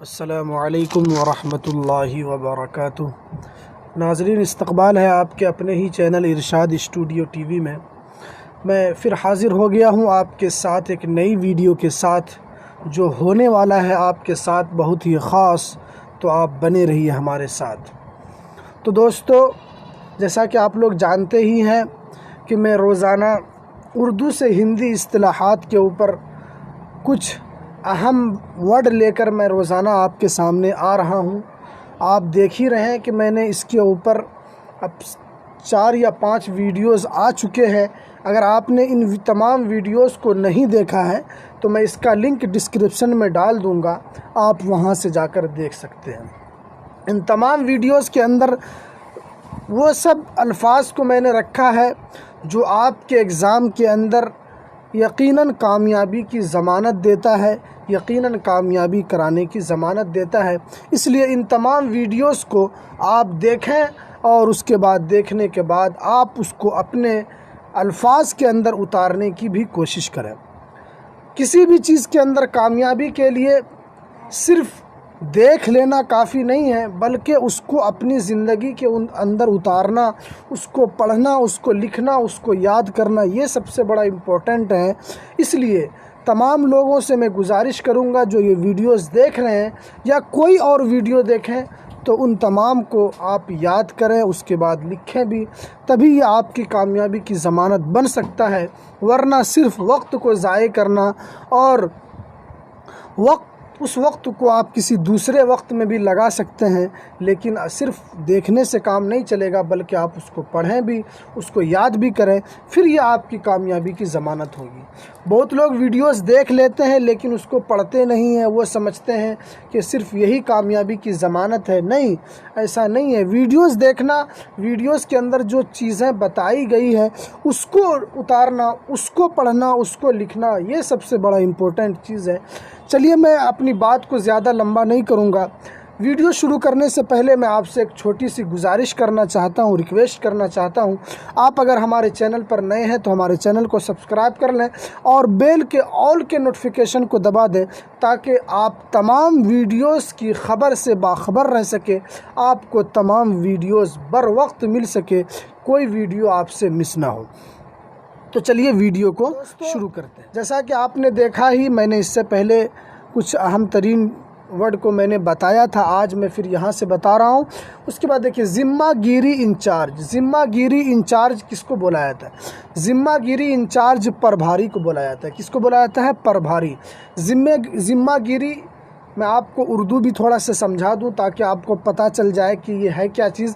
अस्सलामु अलैकुम वरहमतुल्लाहि वबरकातुह। नाज़रीन, इस्तक़बाल है आपके अपने ही चैनल इरशाद स्टूडियो टीवी में। मैं फ़िर हाज़िर हो गया हूँ आपके साथ एक नई वीडियो के साथ, जो होने वाला है आपके साथ बहुत ही ख़ास। तो आप बने रहिए हमारे साथ। तो दोस्तों, जैसा कि आप लोग जानते ही हैं कि मैं रोज़ाना उर्दू से हिंदी इस्तिलाहात के ऊपर कुछ अहम वर्ड लेकर मैं रोज़ाना आपके सामने आ रहा हूँ। आप देख ही रहे हैं कि मैंने इसके ऊपर अब 4 या 5 वीडियोज़ आ चुके हैं। अगर आपने इन तमाम वीडियोज़ को नहीं देखा है तो मैं इसका लिंक डिस्क्रिप्शन में डाल दूँगा, आप वहाँ से जाकर देख सकते हैं। इन तमाम वीडियोज़ के अंदर वो सब अल्फाज को मैंने रखा है जो आपके एग्ज़ाम के अंदर यकीनन कामयाबी की ज़मानत देता है, यकीनन कामयाबी कराने की ज़मानत देता है। इसलिए इन तमाम वीडियोस को आप देखें और उसके बाद देखने के बाद आप उसको अपने अल्फाज के अंदर उतारने की भी कोशिश करें। किसी भी चीज़ के अंदर कामयाबी के लिए सिर्फ़ देख लेना काफ़ी नहीं है, बल्कि उसको अपनी ज़िंदगी के अंदर उतारना, उसको पढ़ना, उसको लिखना, उसको याद करना, ये सबसे बड़ा इम्पोर्टेंट है। इसलिए तमाम लोगों से मैं गुजारिश करूँगा जो ये वीडियोस देख रहे हैं या कोई और वीडियो देखें तो उन तमाम को आप याद करें, उसके बाद लिखें भी, तभी ये आपकी कामयाबी की ज़मानत बन सकता है। वरना सिर्फ़ वक्त को ज़ाय करना और उस वक्त को आप किसी दूसरे वक्त में भी लगा सकते हैं, लेकिन सिर्फ़ देखने से काम नहीं चलेगा, बल्कि आप उसको पढ़ें भी, उसको याद भी करें, फिर ये आपकी कामयाबी की ज़मानत होगी। बहुत लोग वीडियोस देख लेते हैं लेकिन उसको पढ़ते नहीं हैं। वो समझते हैं कि सिर्फ़ यही कामयाबी की ज़मानत है। नहीं, ऐसा नहीं है। वीडियोस देखना, वीडियोस के अंदर जो चीज़ें बताई गई है उसको उतारना, उसको पढ़ना, उसको लिखना, ये सबसे बड़ा इम्पोर्टेंट चीज़ है। चलिए, मैं अपनी बात को ज़्यादा लंबा नहीं करूँगा। वीडियो शुरू करने से पहले मैं आपसे एक छोटी सी गुजारिश करना चाहता हूँ, रिक्वेस्ट करना चाहता हूँ। आप अगर हमारे चैनल पर नए हैं तो हमारे चैनल को सब्सक्राइब कर लें और बेल के ऑल के नोटिफिकेशन को दबा दें, ताकि आप तमाम वीडियोस की ख़बर से बाखबर रह सके, आपको तमाम वीडियोस बर वक्त मिल सके, कोई वीडियो आपसे मिस ना हो। तो चलिए वीडियो को शुरू करते हैं। जैसा कि आपने देखा ही, मैंने इससे पहले कुछ अहम तरीन वर्ड को मैंने बताया था, आज मैं फिर यहाँ से बता रहा हूँ। उसके बाद देखिए, ज़िम्मागिरी इंचार्ज। ज़िम्मागिरी इंचार्ज किसको बोला जाता है? ज़िम्मागिरी इंचार्ज प्रभारी को बोला जाता है। किसको बोला जाता है? प्रभारी। ज़िम्मागिरी मैं आपको उर्दू भी थोड़ा सा समझा दूँ ताकि आपको पता चल जाए कि ये है क्या चीज़।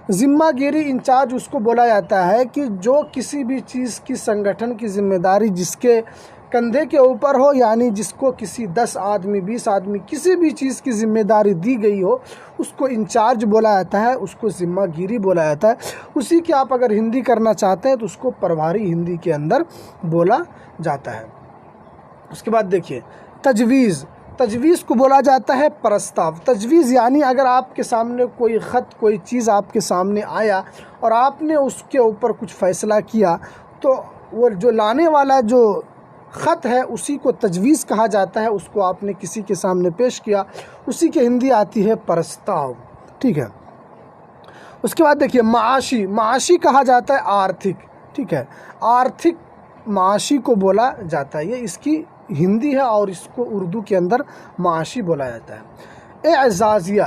ज़िम्मागिरी इंचार्ज उसको बोला जाता है कि जो किसी भी चीज़ की संगठन की ज़िम्मेदारी जिसके कंधे के ऊपर हो, यानी जिसको किसी 10 आदमी 20 आदमी किसी भी चीज़ की ज़िम्मेदारी दी गई हो, उसको इंचार्ज बोला जाता है, उसको ज़िम्मागिरी बोला जाता है। उसी की आप अगर हिंदी करना चाहते हैं तो उसको प्रभारी हिंदी के अंदर बोला जाता है। उसके बाद देखिए, तजवीज़। तजवीज़ को बोला जाता है प्रस्ताव। तजवीज़ यानी अगर आपके सामने कोई ख़त, कोई चीज़ आपके सामने आया और आपने उसके ऊपर कुछ फ़ैसला किया, तो वो जो लाने वाला जो ख़त है उसी को तजवीज़ कहा जाता है। उसको आपने किसी के सामने पेश किया, उसी की हिंदी आती है प्रस्ताव। ठीक है। उसके बाद देखिए, माशी। माशी कहा जाता है आर्थिक। ठीक है, आर्थिक माशी को बोला जाता है, ये इसकी हिंदी है और इसको उर्दू के अंदर माशी बोला जाता है। एजाज़िया।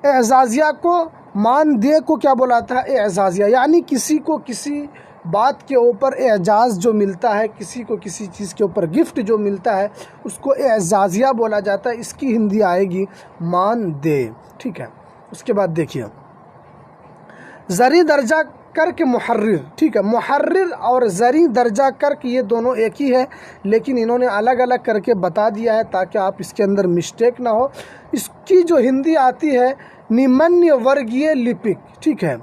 एजाज़िया को मानदेय को क्या बोला जाता है? एजाज़िया यानी किसी को किसी बात के ऊपर एजाज़ जो मिलता है, किसी को किसी चीज़ के ऊपर गिफ्ट जो मिलता है, उसको एजाज़िया बोला जाता है। इसकी हिंदी आएगी मानदेय। ठीक है। उसके बाद देखिए, ज़री दर्जा कर्क मुहर्रिर। ठीक है, मुहर्रिर और ज़री दर्जा कर्क ये दोनों एक ही है, लेकिन इन्होंने अलग अलग करके बता दिया है ताकि आप इसके अंदर मिस्टेक ना हो। इसकी जो हिंदी आती है निम्न वर्गीय लिपिक। ठीक है,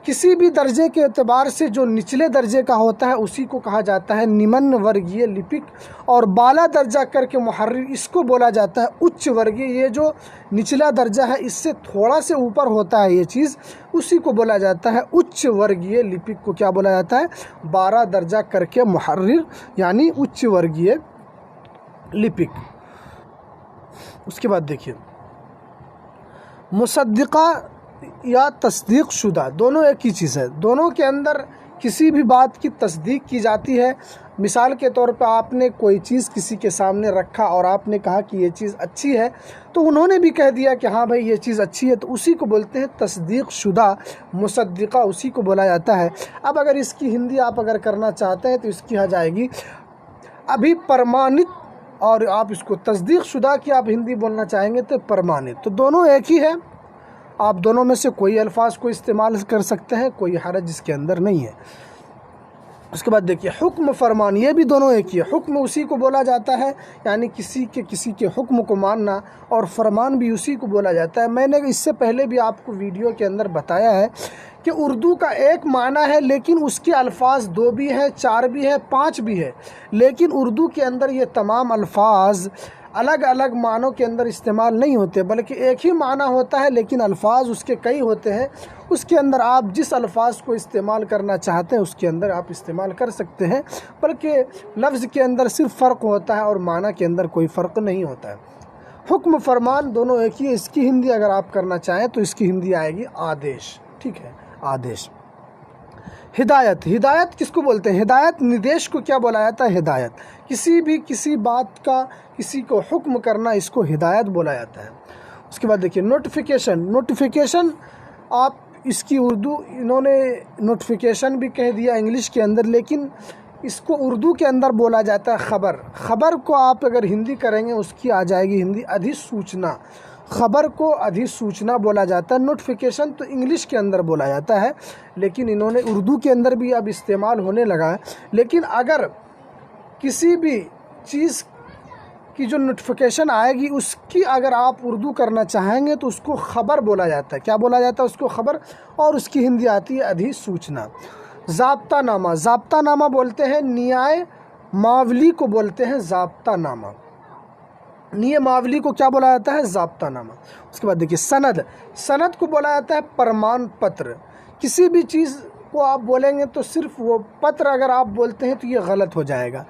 किसी भी दर्जे के एतबार से जो निचले दर्जे का होता है उसी को कहा जाता है निम्न वर्गीय लिपिक, और बाला दर्जा करके मुहर्रिर इसको बोला जाता है उच्च वर्गीय। ये जो निचला दर्जा है इससे थोड़ा से ऊपर होता है ये चीज़, उसी को बोला जाता है उच्च वर्गीय लिपिक को क्या बोला जाता है? 12 दर्जा करके मुहर्रिर यानी उच्च वर्गीय लिपिक। उसके बाद देखिए, मुसद्दिक़ा या तस्दीक़ शुदा दोनों एक ही चीज़ है। दोनों के अंदर किसी भी बात की तस्दीक की जाती है। मिसाल के तौर पर आपने कोई चीज़ किसी के सामने रखा और आपने कहा कि ये चीज़ अच्छी है, तो उन्होंने भी कह दिया कि हाँ भाई ये चीज़ अच्छी है, तो उसी को बोलते हैं तस्दीक़ शुदा, मुसद्दिक़ा उसी को बोला जाता है। अब अगर इसकी हिंदी आप अगर करना चाहते हैं तो इसकी आ जाएगी अभी प्रमाणित, और आप इसको तस्दीक़ शुदा की आप हिंदी बोलना चाहेंगे तो प्रमाणित। तो दोनों एक ही है, आप दोनों में से कोई अल्फाज को इस्तेमाल कर सकते हैं, कोई हरज इसके अंदर नहीं है। उसके बाद देखिए हुक्म फरमान, ये भी दोनों एक ही है। हुक्म उसी को बोला जाता है, यानी किसी के हुक्म को मानना, और फरमान भी उसी को बोला जाता है। मैंने इससे पहले भी आपको वीडियो के अंदर बताया है कि उर्दू का एक माना है, लेकिन उसके अल्फाज 2 भी है, 4 भी है, 5 भी है। लेकिन उर्दू के अंदर ये तमाम अल्फाज अलग अलग मानों के अंदर इस्तेमाल नहीं होते, बल्कि एक ही माना होता है, लेकिन अल्फाज उसके कई होते हैं। उसके अंदर आप जिस अल्फाज को इस्तेमाल करना चाहते हैं उसके अंदर आप इस्तेमाल कर सकते हैं, बल्कि लफ्ज़ के अंदर सिर्फ फ़र्क होता है और माना के अंदर कोई फ़र्क नहीं होता है। हुक्म फरमान दोनों एक ही है। इसकी हिंदी अगर आप करना चाहें तो इसकी हिंदी आएगी आदेश, ठीक है, आदेश। हिदायत, हिदायत किसको बोलते हैं? हिदायत निर्देश को क्या बोला जाता है? हिदायत। किसी बात का किसी को हुक्म करना, इसको हिदायत बोला जाता है। उसके बाद देखिए नोटिफिकेशन, नोटिफिकेशन आप इसकी उर्दू, इन्होंने नोटिफिकेशन भी कह दिया इंग्लिश के अंदर, लेकिन इसको उर्दू के अंदर बोला जाता है खबर। खबर को आप अगर हिंदी करेंगे उसकी आ जाएगी हिंदी अधिसूचना। खबर को अधिसूचना बोला जाता है। नोटिफिकेशन तो इंग्लिश के अंदर बोला जाता है, लेकिन इन्होंने उर्दू के अंदर भी अब इस्तेमाल होने लगा है। लेकिन अगर किसी भी चीज़ की जो नोटिफिकेशन आएगी उसकी अगर आप उर्दू करना चाहेंगे तो उसको ख़बर बोला जाता है। क्या बोला जाता है? उसको ख़बर, और उसकी हिंदी आती है अधिसूचना। ज़ाब्ता नामा, ज़ाब्ता नामा बोलते हैं न्याय मावली को बोलते हैं ज़ाब्ता नामा। नियमावली को क्या बोला जाता है? ज़ाब्ता नामा। उसके बाद देखिए सनद, सनद को बोला जाता है प्रमाण पत्र। किसी भी चीज़ को आप बोलेंगे तो सिर्फ वो पत्र अगर आप बोलते हैं तो ये गलत हो जाएगा।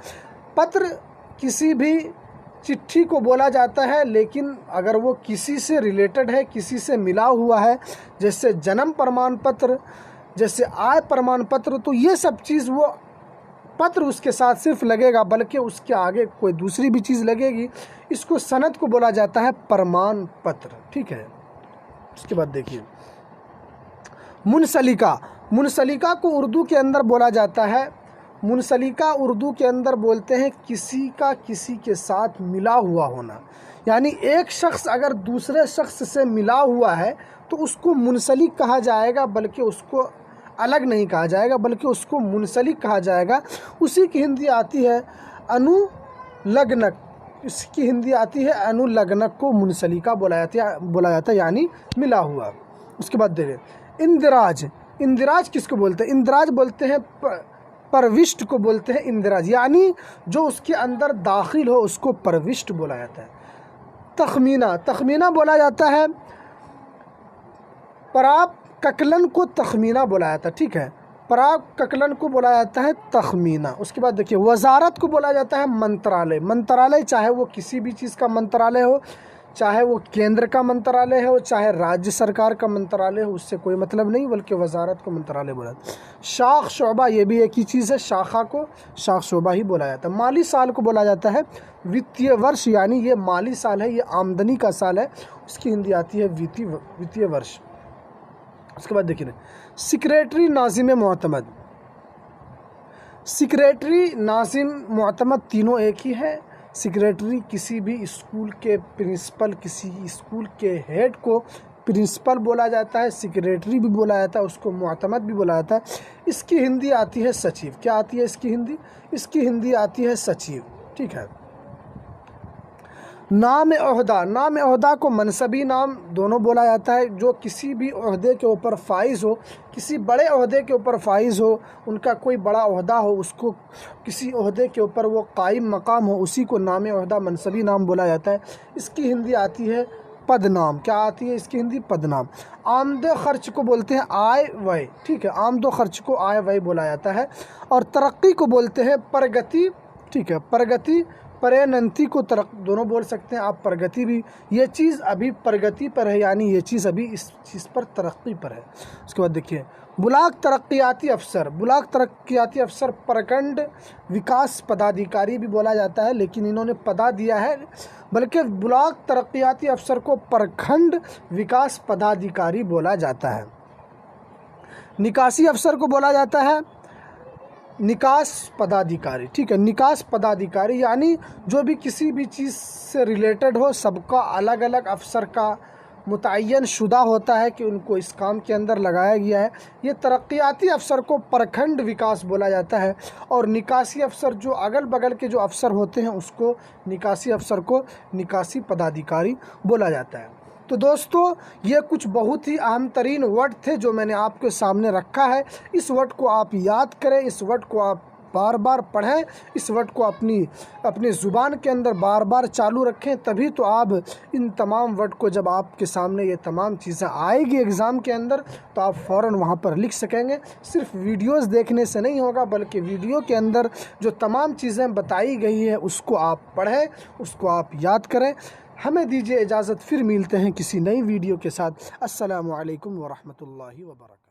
पत्र किसी भी चिट्ठी को बोला जाता है, लेकिन अगर वो किसी से रिलेटेड है, किसी से मिला हुआ है, जैसे जन्म प्रमाण पत्र, जैसे आय प्रमाण पत्र, तो ये सब चीज़ वो पत्र उसके साथ सिर्फ लगेगा, बल्कि उसके आगे कोई दूसरी भी चीज़ लगेगी। इसको सनद को बोला जाता है प्रमाण पत्र, ठीक है। उसके बाद देखिए मुनसलिका, मुनसलिका को उर्दू के अंदर बोला जाता है, मुनसलिका उर्दू के अंदर बोलते हैं किसी का किसी के साथ मिला हुआ होना। यानी एक शख्स अगर दूसरे शख्स से मिला हुआ है तो उसको मुनसलिक कहा जाएगा, बल्कि उसको अलग नहीं कहा जाएगा, बल्कि उसको मुनसलिक कहा जाएगा। उसी की हिंदी आती है अनुलग्नक, इसकी हिंदी आती है अनुलग्नक को मुनसलिका बोला जाता है, यानी मिला हुआ। उसके बाद देखिए इंदिराज, इंदिराज किसको बोलते हैं? इंदिराज बोलते हैं प्रविष्ट को बोलते हैं इंदिराज, यानी जो उसके अंदर दाखिल हो उसको प्रविष्ट बोला जाता है। तखमीना, तखमीना बोला जाता है पराब ककलन को तखमीना बोला जाता है, ठीक है, पराग ककलन को बोला जाता है तखमीना। उसके बाद देखिए वजारत को बोला जाता है मंत्रालय। मंत्रालय चाहे वो किसी भी चीज़ का मंत्रालय हो, चाहे वो केंद्र का मंत्रालय हो, चाहे राज्य सरकार का मंत्रालय हो, उससे कोई मतलब नहीं, बल्कि वजारत को मंत्रालय बोला जाता है। शाख शोबा, ये भी एक ही चीज़ है, शाखा को शाख शोबा ही बोला जाता है। माली साल को बोला जाता है वित्तीय वर्ष, यानी ये माली साल है, ये आमदनी का साल है, उसकी हिंदी आती है वित्तीय वर्ष। उसके बाद देखिए सेक्रेटरी नाजिम मोअतमद, सेक्रेटरी नाजिम मोअतमद तीनों एक ही है। सेक्रेटरी किसी भी स्कूल के प्रिंसिपल, किसी स्कूल के हेड को प्रिंसिपल बोला जाता है, सेक्रेटरी भी बोला जाता है, उसको मोअतमद भी बोला जाता है। इसकी हिंदी आती है सचिव। क्या आती है इसकी हिंदी? इसकी हिंदी आती है सचिव, ठीक है। नाम ओहदा, नाम ओहदा को मनसबी नाम दोनों बोला जाता है। जो किसी भी ओहदे के ऊपर फाइज हो, किसी बड़े ओहदे के ऊपर फाइज हो, उनका कोई बड़ा ओहदा हो, उसको किसी ओहदे के ऊपर वो कायम मकाम हो, उसी को नाम ओहदा मनसबी नाम बोला जाता है। इसकी हिंदी आती है पदनाम। क्या आती है इसकी हिंदी? पदनाम। आमदो खर्च को बोलते हैं आय व्यय, ठीक है, आमदो खर्च को आय व्यय बोला जाता है। और तरक्की को बोलते हैं प्रगति, ठीक है, प्रगति प्रेनंती को दोनों बोल सकते हैं आप, प्रगति भी। ये चीज़ अभी प्रगति पर है, यानी ये चीज़ अभी इस चीज़ पर तरक्की पर है। उसके बाद देखिए ब्लॉक तरक्याती अफसर, ब्लॉक तरक्याती अफसर प्रखंड विकास पदाधिकारी भी बोला जाता है, लेकिन इन्होंने पदा दिया है, बल्कि ब्लॉक तरक्याती अफसर को प्रखंड विकास पदाधिकारी बोला जाता है। निकासी अफसर को बोला जाता है निकास पदाधिकारी, ठीक है। निकास पदाधिकारी यानी जो भी किसी भी चीज़ से रिलेटेड हो, सबका अलग अलग अफसर का मुतय्यन शुदा होता है कि उनको इस काम के अंदर लगाया गया है। ये तरक्याती अफसर को प्रखंड विकास बोला जाता है, और निकासी अफसर जो अगल बगल के जो अफसर होते हैं उसको निकासी अफसर को निकासी पदाधिकारी बोला जाता है। तो दोस्तों ये कुछ बहुत ही अहम तरीन वर्ड थे जो मैंने आपके सामने रखा है। इस वर्ड को आप याद करें, इस वर्ड को आप बार बार पढ़ें, इस वर्ड को अपनी ज़ुबान के अंदर बार बार चालू रखें, तभी तो आप इन तमाम वर्ड को, जब आपके सामने ये तमाम चीज़ें आएगी एग्ज़ाम के अंदर, तो आप फ़ौरन वहाँ पर लिख सकेंगे। सिर्फ वीडियोस देखने से नहीं होगा, बल्कि वीडियो के अंदर जो तमाम चीज़ें बताई गई है उसको आप पढ़ें, उसको आप याद करें। हमें दीजिए इजाज़त, फिर मिलते हैं किसी नई वीडियो के साथ। अस्सलामु अलैकुम व रहमतुल्लाहि व बरकातहू।